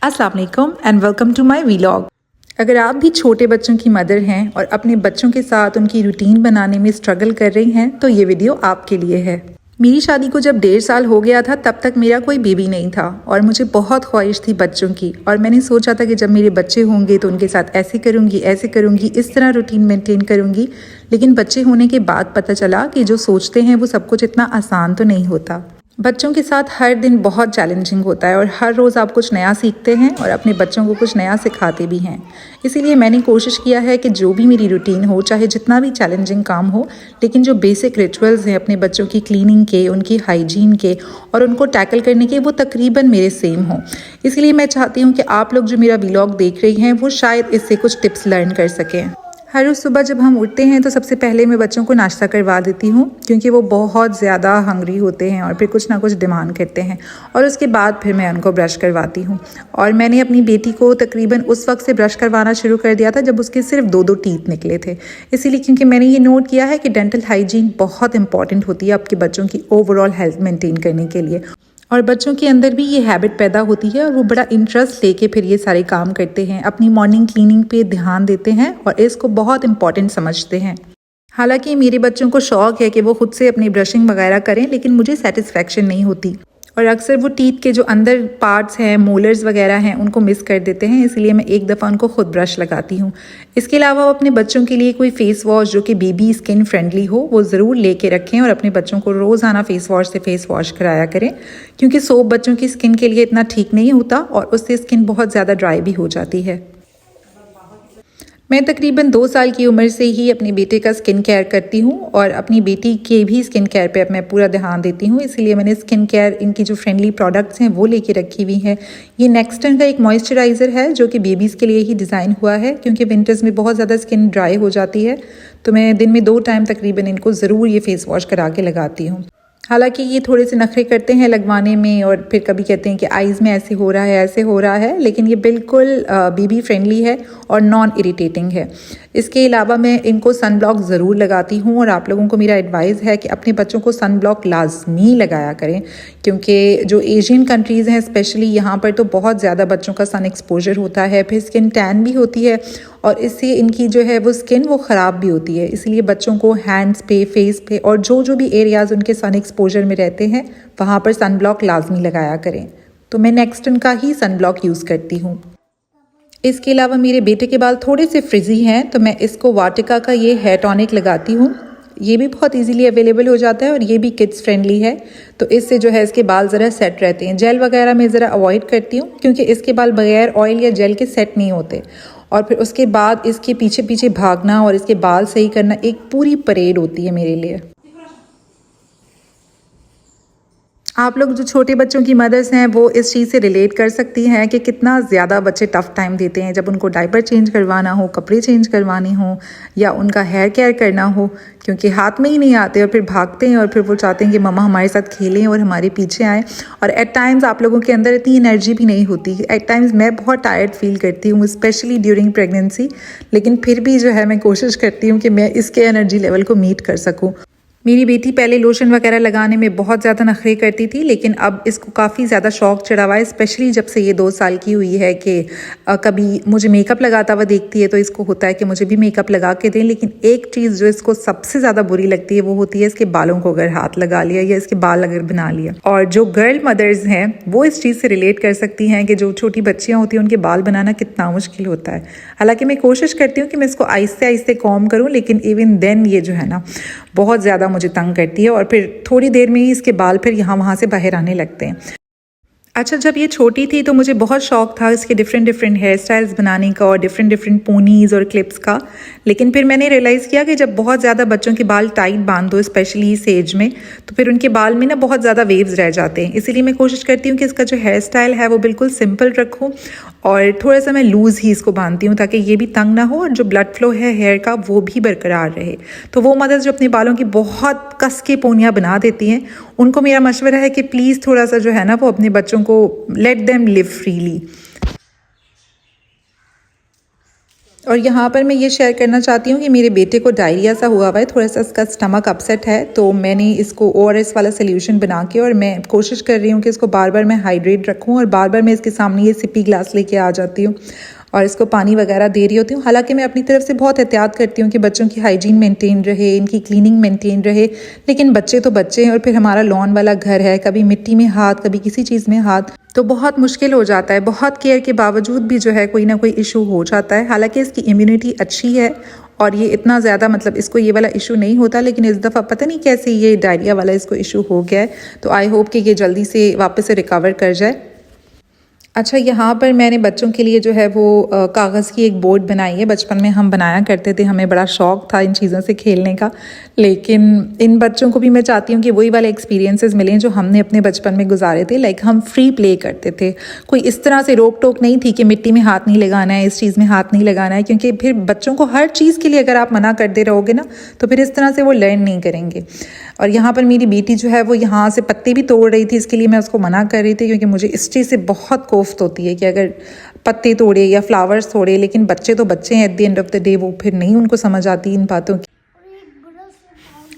अस्सलाम वालेकुम and welcome to my vlog. अगर आप भी छोटे बच्चों की मदर हैं और अपने बच्चों के साथ उनकी रूटीन बनाने में स्ट्रगल कर रही हैं तो ये वीडियो आपके लिए है। मेरी शादी को जब 1.5 साल हो गया था तब तक मेरा कोई बेबी नहीं था और मुझे बहुत ख्वाहिश थी बच्चों की, और मैंने सोचा था कि जब मेरे बच्चे होंगे तो उनके साथ ऐसे करूँगी, इस तरह रूटीन मेंटेन करूँगी। लेकिन बच्चे होने के बाद पता चला कि जो सोचते हैं वो सब कुछ इतना आसान तो नहीं होता। बच्चों के साथ हर दिन बहुत चैलेंजिंग होता है और हर रोज़ आप कुछ नया सीखते हैं और अपने बच्चों को कुछ नया सिखाते भी हैं। इसीलिए मैंने कोशिश किया है कि जो भी मेरी रूटीन हो, चाहे जितना भी चैलेंजिंग काम हो, लेकिन जो बेसिक रिचुअल्स हैं अपने बच्चों की क्लीनिंग के, उनकी हाइजीन के और उनको टैकल करने के, वो तकरीबन मेरे सेम हों। इसलिए मैं चाहती हूँ कि आप लोग जो मेरा व्लॉग देख रही हैं वो शायद इससे कुछ टिप्स लर्न कर सकें। हर रोज़ सुबह जब हम उठते हैं तो सबसे पहले मैं बच्चों को नाश्ता करवा देती हूँ, क्योंकि वो बहुत ज़्यादा हंग्री होते हैं और फिर कुछ ना कुछ डिमांड करते हैं, और उसके बाद फिर मैं उनको ब्रश करवाती हूँ। और मैंने अपनी बेटी को तकरीबन उस वक्त से ब्रश करवाना शुरू कर दिया था जब उसके सिर्फ 2 टीथ निकले थे। इसीलिए क्योंकि मैंने ये नोट किया है कि डेंटल हाइजीन बहुत इंपॉर्टेंट होती है आपके बच्चों की ओवरऑल हेल्थ मेंटेन करने के लिए, और बच्चों के अंदर भी ये हैबिट पैदा होती है और वो बड़ा इंटरेस्ट लेके फिर ये सारे काम करते हैं, अपनी मॉर्निंग क्लीनिंग पे ध्यान देते हैं और इसको बहुत इंपॉर्टेंट समझते हैं। हालांकि मेरे बच्चों को शौक है कि वो खुद से अपनी ब्रशिंग वगैरह करें, लेकिन मुझे सेटिस्फेक्शन नहीं होती और अक्सर वो टीथ के जो अंदर पार्ट्स हैं, मोलर्स वगैरह हैं, उनको मिस कर देते हैं। इसलिए मैं एक दफ़ा उनको खुद ब्रश लगाती हूँ। इसके अलावा वो अपने बच्चों के लिए कोई फेस वॉश जो कि बेबी स्किन फ्रेंडली हो वो ज़रूर लेके रखें और अपने बच्चों को रोज़ाना फेस वॉश से फेस वॉश कराया करें, क्योंकि सोप बच्चों की स्किन के लिए इतना ठीक नहीं होता और उससे स्किन बहुत ज़्यादा ड्राई भी हो जाती है। मैं तकरीबन 2 साल की उम्र से ही अपने बेटे का स्किन केयर करती हूँ और अपनी बेटी के भी स्किन केयर पे अब मैं पूरा ध्यान देती हूँ। इसलिए मैंने स्किन केयर इनकी जो फ्रेंडली प्रोडक्ट्स हैं वो लेके रखी हुई हैं। ये नेक्सटन का एक मॉइस्चराइज़र है जो कि बेबीज़ के लिए ही डिज़ाइन हुआ है, क्योंकि विंटर्स में बहुत ज़्यादा स्किन ड्राई हो जाती है। तो मैं दिन में 2 टाइम तकरीबन इनको ज़रूर ये फेस वॉश करा के लगाती हूँ। हालांकि ये थोड़े से नखरे करते हैं लगवाने में और फिर कभी कहते हैं कि आइज़ में ऐसे हो रहा है, ऐसे हो रहा है, लेकिन ये बिल्कुल बेबी फ्रेंडली है और नॉन इरिटेटिंग है। इसके अलावा मैं इनको सन ब्लॉक ज़रूर लगाती हूँ और आप लोगों को मेरा एडवाइस है कि अपने बच्चों को सन ब्लॉक लाजमी लगाया करें, क्योंकि जो एशियन कंट्रीज़ हैं स्पेशली यहाँ पर तो बहुत ज़्यादा बच्चों का सन एक्सपोजर होता है, फिर स्किन टैन भी होती है और इससे इनकी जो है वो स्किन वो ख़राब भी होती है। इसलिए बच्चों को हैंड्स पे, फेस पे और जो भी एरियाज़ उनके सन एक्सपोजर में रहते हैं वहाँ पर सन ब्लॉक लाजमी लगाया करें। तो मैं नेक्सटन का ही सन ब्लॉक यूज़ करती हूँ। इसके अलावा मेरे बेटे के बाल थोड़े से फ्रिजी हैं तो मैं इसको वाटिका का ये हेयर टॉनिक लगाती हूँ। ये भी बहुत इजीली अवेलेबल हो जाता है और ये भी किड्स फ्रेंडली है, तो इससे जो है इसके बाल ज़रा सेट रहते हैं। जेल वगैरह मैं ज़रा अवॉइड करती हूँ क्योंकि इसके बाल बगैर ऑयल या जेल के सेट नहीं होते, और फिर उसके बाद इसके पीछे पीछे भागना और इसके बाल सही करना एक पूरी परेड होती है मेरे लिए। आप लोग जो छोटे बच्चों की मदर्स हैं वो इस चीज़ से रिलेट कर सकती हैं कि कितना ज़्यादा बच्चे टफ़ टाइम देते हैं जब उनको डायपर चेंज करवाना हो, कपड़े चेंज करवाने हो या उनका हेयर केयर करना हो, क्योंकि हाथ में ही नहीं आते और फिर भागते हैं और फिर वो चाहते हैं कि मम्मा हमारे साथ खेलें और हमारे पीछे आएँ। और एट टाइम्स आप लोगों के अंदर इतनी एनर्जी भी नहीं होती। एट टाइम्स मैं बहुत टायर्ड फील करती हूँ, स्पेशली ड्यूरिंग प्रेगनेंसी, लेकिन फिर भी जो है मैं कोशिश करती हूँ कि मैं इसके एनर्जी लेवल को मीट कर सकूँ। मेरी बेटी पहले लोशन वगैरह लगाने में बहुत ज़्यादा नखरे करती थी, लेकिन अब इसको काफ़ी ज़्यादा शौक चढ़ा हुआ है, स्पेशली जब से ये 2 साल की हुई है कि कभी मुझे मेकअप लगाता हुआ देखती है तो इसको होता है कि मुझे भी मेकअप लगा के दें। लेकिन एक चीज़ जो इसको सबसे ज़्यादा बुरी लगती है वो होती है इसके बालों को अगर हाथ लगा लिया या इसके बाल अगर बना लिया। और जो गर्ल मदर्स हैं वो इस चीज़ से रिलेट कर सकती हैं कि जो छोटी बच्चियाँ होती हैं उनके बाल बनाना कितना मुश्किल होता है। हालाँकि मैं कोशिश करती हूँ कि मैं इसको आहिस्ते आहिस्ते कॉम करूँ, लेकिन इवन देन ये जो है ना बहुत ज़्यादा मुझे तंग करती है और फिर थोड़ी देर में ही इसके बाल फिर यहाँ वहाँ से बाहर आने लगते हैं। अच्छा, जब ये छोटी थी तो मुझे बहुत शौक था इसके डिफरेंट हेयर स्टाइल्स बनाने का और डिफरेंट पोनीज़ और क्लिप्स का, लेकिन फिर मैंने रियलाइज़ किया कि जब बहुत ज़्यादा बच्चों के बाल टाइट बांध दो स्पेशली इस एज में, तो फिर उनके बाल में ना बहुत ज़्यादा वेव्स रह जाते हैं। इसीलिए मैं कोशिश करती हूँ कि इसका जो हेयर स्टाइल है वो बिल्कुल सिंपल रखूँ और थोड़ा सा मैं लूज़ ही इसको बांधती हूँ ताकि ये भी तंग ना हो और जो ब्लड फ्लो है हेयर का वो भी बरकरार रहे। तो वो मदर्स जो अपने बालों की बहुत कस के पोनियाँ बना देती हैं, उनको मेरा मशवरा है कि प्लीज़ थोड़ा सा जो है ना वो अपने बच्चों को लेट देम लिव फ्रीली। और यहाँ पर मैं ये शेयर करना चाहती हूँ कि मेरे बेटे को डायरिया सा हुआ हुआ है, थोड़ा सा इसका स्टमक अपसेट है, तो मैंने इसको ORS वाला सोल्यूशन बना के और मैं कोशिश कर रही हूँ कि इसको बार बार मैं हाइड्रेट रखूँ और बार बार मैं इसके सामने ये सिपी ग्लास लेके आ जाती हूँ और इसको पानी वगैरह दे रही होती हूँ। हालांकि मैं अपनी तरफ से बहुत एहतियात करती हूँ कि बच्चों की हाइजीन मेंटेन रहे, इनकी क्लीनिंग मेंटेन रहे, लेकिन बच्चे तो बच्चे हैं और फिर हमारा लॉन वाला घर है, कभी मिट्टी में हाथ, कभी किसी चीज़ में हाथ, तो बहुत मुश्किल हो जाता है। बहुत केयर के बावजूद भी जो है कोई ना कोई इशू हो जाता है। हालांकि इसकी इम्यूनिटी अच्छी है और ये इतना ज़्यादा मतलब इसको ये वाला इशू नहीं होता, लेकिन इस दफ़ा पता नहीं कैसे ये डायरिया वाला इसको इशू हो गया है, तो आई होप कि ये जल्दी से वापस से रिकवर कर जाए। अच्छा, यहाँ पर मैंने बच्चों के लिए जो है वो कागज़ की एक बोर्ड बनाई है। बचपन में हम बनाया करते थे, हमें बड़ा शौक़ था इन चीज़ों से खेलने का, लेकिन इन बच्चों को भी मैं चाहती हूँ कि वही वाले एक्सपीरियंसेस मिलें जो हमने अपने बचपन में गुजारे थे। लाइक हम फ्री प्ले करते थे, कोई इस तरह से रोक टोक नहीं थी कि मिट्टी में हाथ नहीं लगाना है, इस चीज़ में हाथ नहीं लगाना है, क्योंकि फिर बच्चों को हर चीज़ के लिए अगर आप मना करते रहोगे ना तो फिर इस तरह से वो लर्न नहीं करेंगे। और यहाँ पर मेरी बेटी जो है वो यहाँ से पत्ते भी तोड़ रही थी, इसके लिए मैं उसको मना कर रही थी, क्योंकि मुझे इस चीज़ से बहुत कोफ्त होती है कि अगर पत्ते तोड़े या फ्लावर्स तोड़े, लेकिन बच्चे तो बच्चे हैं, at the end of the day वो फिर नहीं उनको समझ आती इन बातों की।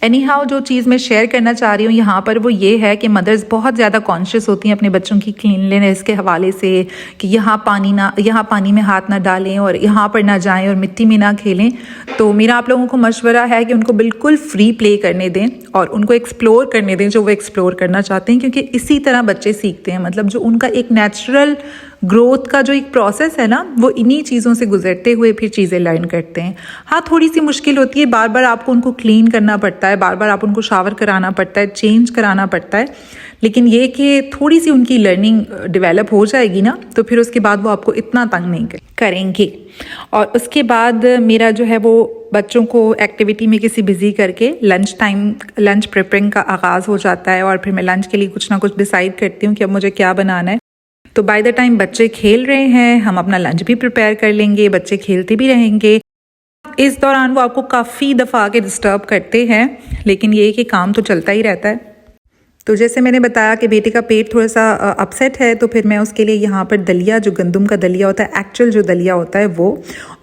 एनी हाउ, जो चीज़ मैं शेयर करना चाह रही हूँ यहाँ पर वो ये है कि मदर्स बहुत ज़्यादा कॉन्शियस होती हैं अपने बच्चों की क्लीनलीनेस के हवाले से, कि यहाँ पानी में हाथ ना डालें और यहाँ पर ना जाएं और मिट्टी में ना खेलें। तो मेरा आप लोगों को मशवरा है कि उनको बिल्कुल फ्री प्ले करने दें और उनको एक्सप्लोर करने दें जो वो एक्सप्लोर करना चाहते हैं, क्योंकि इसी तरह बच्चे सीखते हैं। मतलब जो उनका एक नेचुरल ग्रोथ का जो एक प्रोसेस है ना, वो इन्हीं चीज़ों से गुजरते हुए फिर चीज़ें लर्न करते हैं। हाँ, थोड़ी सी मुश्किल होती है, बार बार आपको उनको क्लीन करना पड़ता है, बार बार आप उनको शावर कराना पड़ता है, चेंज कराना पड़ता है, लेकिन ये कि थोड़ी सी उनकी लर्निंग डेवलप हो जाएगी ना तो फिर उसके बाद वो आपको इतना तंग नहीं करेंगे। और उसके बाद मेरा जो है वो बच्चों को एक्टिविटी में किसी बिजी करके लंच प्रिपरिंग का आगाज़ हो जाता है और फिर मैं लंच के लिए कुछ ना कुछ डिसाइड करती हूँ कि अब मुझे क्या बनाना है। तो बाय द टाइम बच्चे खेल रहे हैं हम अपना लंच भी प्रिपेयर कर लेंगे, बच्चे खेलते भी रहेंगे। इस दौरान वो आपको काफ़ी दफ़ा आके डिस्टर्ब करते हैं, लेकिन ये कि काम तो चलता ही रहता है। तो जैसे मैंने बताया कि बेटे का पेट थोड़ा सा अपसेट है, तो फिर मैं उसके लिए यहाँ पर दलिया, जो गंदम का दलिया होता है, एक्चुअल जो दलिया होता है वो,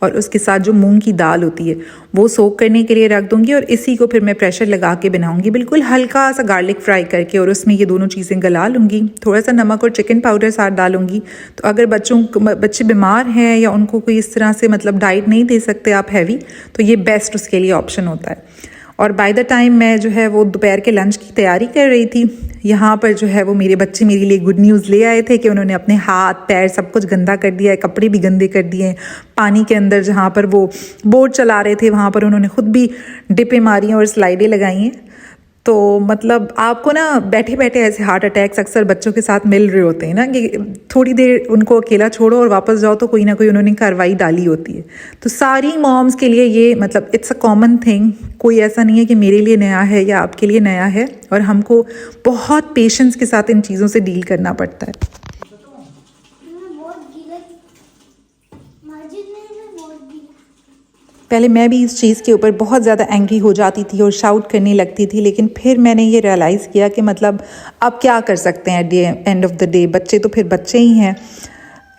और उसके साथ जो मूंग की दाल होती है वो सोक करने के लिए रख दूँगी और इसी को फिर मैं प्रेशर लगा के बनाऊँगी, बिल्कुल हल्का सा गार्लिक फ्राई करके, और उसमें ये दोनों चीज़ें गला लूँगी। थोड़ा सा नमक और चिकन पाउडर साथ डालूँगी। तो अगर बच्चे बीमार हैं या उनको कोई इस तरह से मतलब डाइट नहीं दे सकते आप हैवी, तो ये बेस्ट उसके लिए ऑप्शन होता है। और बाय द टाइम मैं जो है वो दोपहर के लंच की तैयारी कर रही थी, यहाँ पर जो है वो मेरे बच्चे मेरे लिए गुड न्यूज़ ले आए थे कि उन्होंने अपने हाथ पैर सब कुछ गंदा कर दिया है, कपड़े भी गंदे कर दिए हैं। पानी के अंदर जहाँ पर वो बोट चला रहे थे वहाँ पर उन्होंने खुद भी डिपें मारी हैं और स्लाइडें लगाई हैं। तो मतलब आपको ना बैठे बैठे ऐसे हार्ट अटैक्स अक्सर बच्चों के साथ मिल रहे होते हैं ना, कि थोड़ी देर उनको अकेला छोड़ो और वापस जाओ तो कोई ना कोई उन्होंने कार्रवाई डाली होती है। तो सारी मॉम्स के लिए ये मतलब इट्स अ कॉमन थिंग, कोई ऐसा नहीं है कि मेरे लिए नया है या आपके लिए नया है, और हमको बहुत पेशेंस के साथ इन चीज़ों से डील करना पड़ता है। पहले मैं भी इस चीज़ के ऊपर बहुत ज़्यादा एंग्री हो जाती थी और शाउट करने लगती थी, लेकिन फिर मैंने ये रियलाइज़ किया कि मतलब अब क्या कर सकते हैं, at the end of the day बच्चे तो फिर बच्चे ही हैं।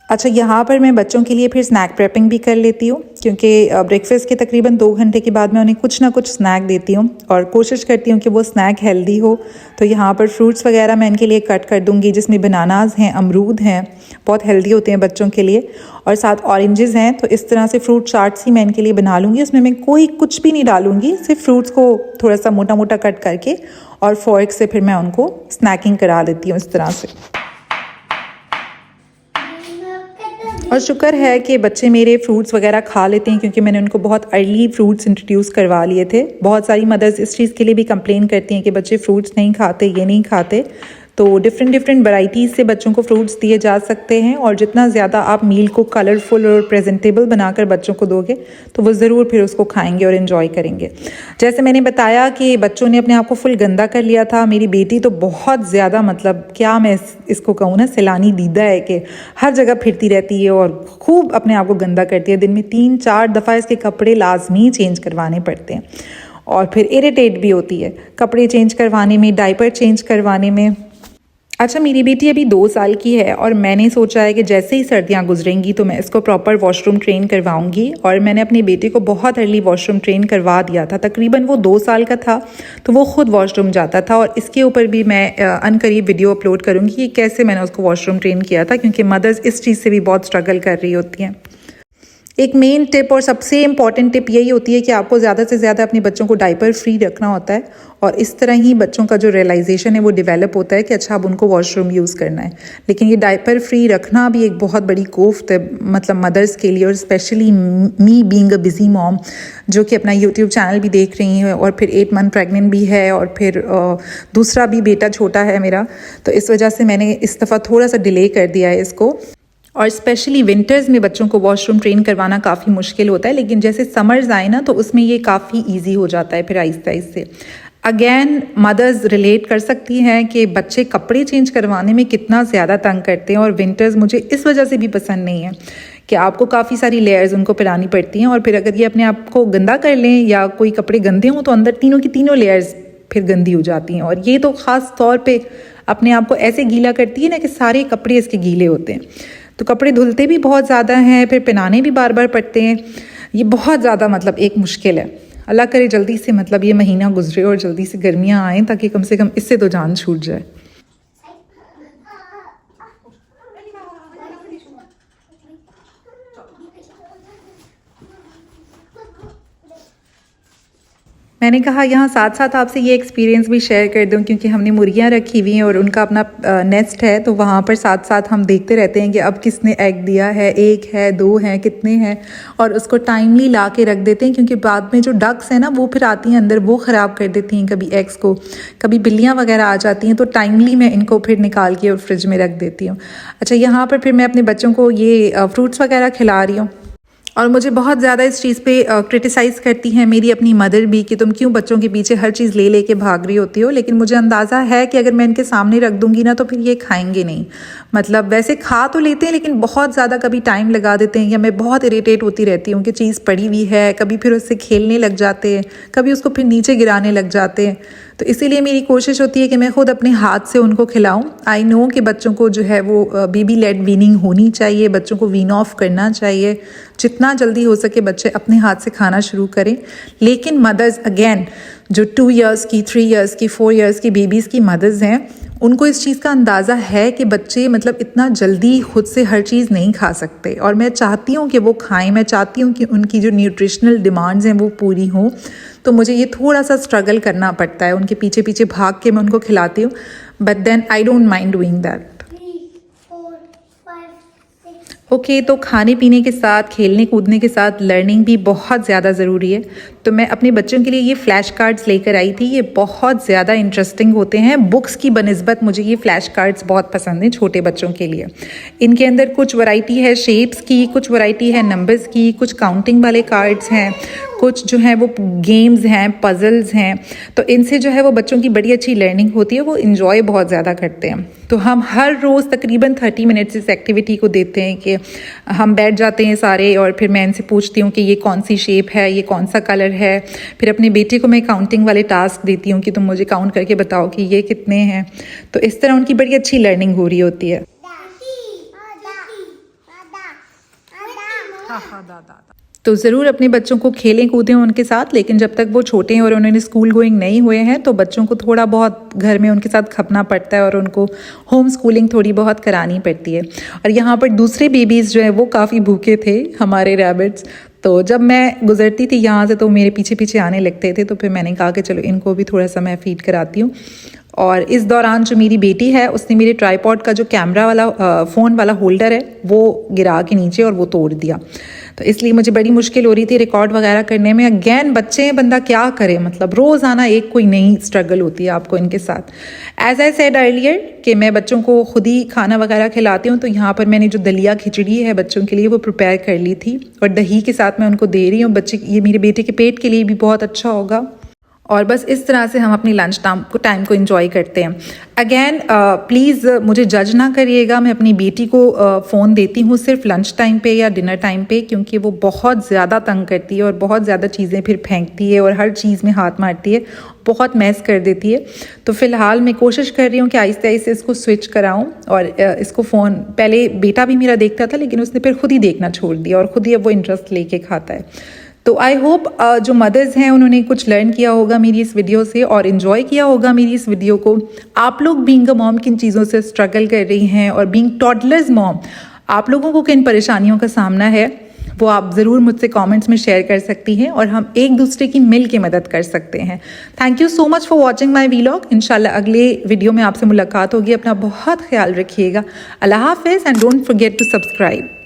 अच्छा, यहाँ पर मैं बच्चों के लिए फिर स्नैक प्रेपिंग भी कर लेती हूँ, क्योंकि ब्रेकफास्ट के तकरीबन 2 घंटे के बाद मैं उन्हें कुछ ना कुछ स्नैक देती हूँ और कोशिश करती हूँ कि वो स्नैक हेल्दी हो। तो यहाँ पर फ्रूट्स वगैरह मैं इनके लिए कट कर दूँगी, जिसमें बनानाज हैं, अमरूद हैं, बहुत हेल्दी होते हैं बच्चों के लिए, और साथ ऑरेंजेस हैं। तो इस तरह से फ्रूट चार्ट्स ही मैं इनके लिए बना लूँगी। उसमें मैं कोई कुछ भी नहीं डालूँगी, सिर्फ फ्रूट्स को थोड़ा सा मोटा मोटा कट करके और फोर्क से फिर मैं उनको स्नैकिंग करा देती हूँ इस तरह से। और शुक्र है कि बच्चे मेरे फ्रूट्स वगैरह खा लेते हैं, क्योंकि मैंने उनको बहुत अर्ली फ्रूट्स इंट्रोड्यूस करवा लिए थे। बहुत सारी मदर्स इस चीज़ के लिए भी कंप्लेन करती हैं कि बच्चे फ्रूट्स नहीं खाते, ये नहीं खाते। तो डिफरेंट वैराइटीज़ से बच्चों को फ्रूट्स दिए जा सकते हैं, और जितना ज़्यादा आप मील को कलरफुल और प्रेजेंटेबल बनाकर बच्चों को दोगे तो वो ज़रूर फिर उसको खाएंगे और इन्जॉय करेंगे। जैसे मैंने बताया कि बच्चों ने अपने आप को फुल गंदा कर लिया था। मेरी बेटी तो बहुत ज़्यादा मतलब क्या मैं इसको कहूँ ना, सैलानी दीदा है कि हर जगह फिरती रहती है और खूब अपने आप को गंदा करती है। दिन में 3-4 दफ़ा इसके कपड़े लाजमी चेंज करवाने पड़ते हैं, और फिर इरिटेट भी होती है कपड़े चेंज करवाने में, डायपर चेंज करवाने में। अच्छा, मेरी बेटी अभी 2 साल की है और मैंने सोचा है कि जैसे ही सर्दियाँ गुजरेंगी तो मैं इसको प्रॉपर वॉशरूम ट्रेन करवाऊंगी। और मैंने अपने बेटे को बहुत अर्ली वॉशरूम ट्रेन करवा दिया था, तकरीबन वो 2 साल का था तो वो खुद वॉशरूम जाता था। और इसके ऊपर भी मैं अनकरीब वीडियो अपलोड करूँगी कि कैसे मैंने उसको वॉशरूम ट्रेन किया था, क्योंकि मदर्स इस चीज़ से भी बहुत स्ट्रगल कर रही होती हैं। एक मेन टिप और सबसे इम्पॉर्टेंट टिप यही होती है कि आपको ज़्यादा से ज़्यादा अपने बच्चों को डायपर फ्री रखना होता है, और इस तरह ही बच्चों का जो रियलाइजेशन है वो डेवलप होता है कि अच्छा अब उनको वॉशरूम यूज़ करना है। लेकिन ये डायपर फ्री रखना भी एक बहुत बड़ी कोफ्त है, मतलब मदर्स के लिए, और specially me being a busy mom जो कि अपना यूट्यूब चैनल भी देख रही है और फिर 8 मंथ प्रेग्नेंट भी है और फिर दूसरा भी बेटा छोटा है मेरा, तो इस वजह से मैंने इस दफ़ा थोड़ा सा डिले कर दिया है इसको। और स्पेशली विंटर्स में बच्चों को वॉशरूम ट्रेन करवाना काफ़ी मुश्किल होता है, लेकिन जैसे समर्स आए ना तो उसमें ये काफ़ी इजी हो जाता है फिर आहिस्ता आहिस्ते। अगेन मदर्स रिलेट कर सकती हैं कि बच्चे कपड़े चेंज करवाने में कितना ज़्यादा तंग करते हैं, और विंटर्स मुझे इस वजह से भी पसंद नहीं है कि आपको काफ़ी सारी लेयर्स उनको पहनानी पड़ती हैं, और फिर अगर ये अपने आप को गंदा कर लें या कोई कपड़े गंदे हों तो अंदर तीनों की तीनों लेयर्स फिर गंदी हो जाती हैं। और ये तो ख़ास तौर पे अपने आप को ऐसे गीला करती है ना कि सारे कपड़े इसके गीले होते हैं, तो कपड़े धुलते भी बहुत ज़्यादा हैं, फिर पहनाने भी बार बार पड़ते हैं। ये बहुत ज़्यादा मतलब एक मुश्किल है। अल्लाह करे जल्दी से मतलब ये महीना गुजरे और जल्दी से गर्मियाँ आएँ ताकि कम से कम इससे तो जान छूट जाए। मैंने कहा यहाँ साथ साथ आपसे ये एक्सपीरियंस भी शेयर कर दूँ, क्योंकि हमने मुर्गियाँ रखी हुई हैं और उनका अपना नेस्ट है, तो वहाँ पर साथ साथ हम देखते रहते हैं कि अब किसने एग दिया है, 1 है 2 है कितने हैं, और उसको टाइमली ला के रख देते हैं, क्योंकि बाद में जो डक्स हैं ना वो फिर आती हैं अंदर, वो ख़राब कर देती हैं कभी एग्स को, कभी बिल्लियाँ वगैरह आ जाती हैं, तो टाइमली मैं इनको फिर निकाल के और फ्रिज में रख देती हूँ। अच्छा, यहाँ पर फिर मैं अपने बच्चों को ये फ्रूट्स वगैरह खिला रही हूँ, और मुझे बहुत ज़्यादा इस चीज़ पे क्रिटिसाइज़ करती हैं मेरी अपनी मदर भी कि तुम क्यों बच्चों के पीछे हर चीज़ ले लेके भाग रही होती हो। लेकिन मुझे अंदाज़ा है कि अगर मैं इनके सामने रख दूंगी ना तो फिर ये खाएंगे नहीं। मतलब वैसे खा तो लेते हैं लेकिन बहुत ज़्यादा कभी टाइम लगा देते हैं, या मैं बहुत इरिटेट होती रहती हूँ कि चीज़ पड़ी हुई है, कभी फिर उससे खेलने लग जाते हैं, कभी उसको फिर नीचे गिराने लग जाते हैं। तो इसीलिए मेरी कोशिश होती है कि मैं खुद अपने हाथ से उनको खिलाऊं। आई नो कि बच्चों को जो है वो बेबी लेड वीनिंग होनी चाहिए, बच्चों को वीन ऑफ करना चाहिए, जितना जल्दी हो सके बच्चे अपने हाथ से खाना शुरू करें। लेकिन मदर्स अगेन जो 2 इयर्स की, 3 इयर्स की, 4 इयर्स की बेबीज़ की मदर्स हैं, उनको इस चीज़ का अंदाज़ा है कि बच्चे मतलब इतना जल्दी खुद से हर चीज़ नहीं खा सकते, और मैं चाहती हूँ कि वो खाएं, मैं चाहती हूँ कि उनकी जो न्यूट्रिशनल डिमांड्स हैं वो पूरी हों। तो मुझे ये थोड़ा सा स्ट्रगल करना पड़ता है, उनके पीछे पीछे भाग के मैं उनको खिलाती हूँ, but then I don't mind doing that. Okay, तो खाने पीने के साथ, खेलने कूदने के साथ लर्निंग भी बहुत ज़्यादा ज़रूरी है। तो मैं अपने बच्चों के लिए ये फ़्लैश कार्ड्स लेकर आई थी। ये बहुत ज़्यादा इंटरेस्टिंग होते हैं बुक्स की बनिस्बत। मुझे ये फ़्लैश कार्ड्स बहुत पसंद हैं छोटे बच्चों के लिए। इनके अंदर कुछ वैरायटी है शेप्स की, कुछ वैरायटी है नंबर्स की, कुछ काउंटिंग वाले कार्ड्स हैं, कुछ जो है वो गेम्स हैं, पजल्स हैं। तो इनसे जो है वो बच्चों की बड़ी अच्छी लर्निंग होती है, वो इन्जॉय बहुत ज़्यादा करते हैं। तो हम हर रोज़ तकरीबन 30 मिनट्स इस एक्टिविटी को देते हैं कि हम बैठ जाते हैं सारे, और फिर मैं इनसे पूछती हूँ कि ये कौन सी शेप है, ये कौन सा कलर है। फिर अपने बेटे को मैं काउंटिंग वाले टास्क देती हूँ कि तुम मुझे काउंट करके बताओ कि ये कितने हैं। तो इस तरह उनकी बड़ी अच्छी लर्निंग हो रही होती है। तो ज़रूर अपने बच्चों को खेलें कूदें उनके साथ, लेकिन जब तक वो छोटे हैं और उन्होंने स्कूल गोइंग नहीं हुए हैं तो बच्चों को थोड़ा बहुत घर में उनके साथ खपना पड़ता है और उनको होम स्कूलिंग थोड़ी बहुत करानी पड़ती है। और यहाँ पर दूसरे बेबीज़ जो है वो काफ़ी भूखे थे, हमारे रैबिट्स। तो जब मैं गुजरती थी यहाँ से तो मेरे पीछे पीछे आने लगते थे, तो फिर मैंने कहा कि चलो इनको भी थोड़ा सा मैं फीड कराती हूँ। और इस दौरान जो मेरी बेटी है उसने मेरे ट्राईपॉड का जो कैमरा वाला फ़ोन वाला होल्डर है वो गिरा के नीचे और वो तोड़ दिया। तो इसलिए मुझे बड़ी मुश्किल हो रही थी रिकॉर्ड वगैरह करने में। अगेन बच्चे हैं, बंदा क्या करे, मतलब रोज़ाना एक कोई नई स्ट्रगल होती है आपको इनके साथ। एज आई सेड अर्लियर कि मैं बच्चों को खुद ही खाना वगैरह खिलाती हूँ, तो यहाँ पर मैंने जो दलिया खिचड़ी है बच्चों के लिए वो प्रिपेयर कर ली थी और दही के साथ मैं उनको दे रही हूँ। बच्चे, ये मेरे बेटे के पेट के लिए भी बहुत अच्छा होगा। और बस इस तरह से हम अपनी लंच टाइम को एंजॉय करते हैं। अगेन प्लीज़ मुझे जज ना करिएगा, मैं अपनी बेटी को फ़ोन देती हूँ सिर्फ लंच टाइम पे या डिनर टाइम पे, क्योंकि वो बहुत ज़्यादा तंग करती है और बहुत ज़्यादा चीज़ें फिर फेंकती है और हर चीज़ में हाथ मारती है, बहुत मैस कर देती है। तो फ़िलहाल मैं कोशिश कर रही हूँ कि आहिस्ते आहिस्ते इसको स्विच कराऊँ और इसको फ़ोन, पहले बेटा भी मेरा देखता था लेकिन उसने फिर खुद ही देखना छोड़ दिया और खुद ही अब वो इंटरेस्ट लेके खाता है। तो आई होप जो मदर्स हैं उन्होंने कुछ लर्न किया होगा मेरी इस वीडियो से और इन्जॉय किया होगा मेरी इस वीडियो को। आप लोग बीइंग अ मॉम किन चीज़ों से स्ट्रगल कर रही हैं और बीइंग टॉडलर्स मॉम आप लोगों को किन परेशानियों का सामना है, वो आप ज़रूर मुझसे कमेंट्स में शेयर कर सकती हैं और हम एक दूसरे की मिल के मदद कर सकते हैं। Thank you so much for watching my vlog. इंशाल्लाह अगले वीडियो में आपसे मुलाकात होगी। अपना बहुत ख्याल रखिएगा। अल्लाह हाफिज़ and don't forget to subscribe.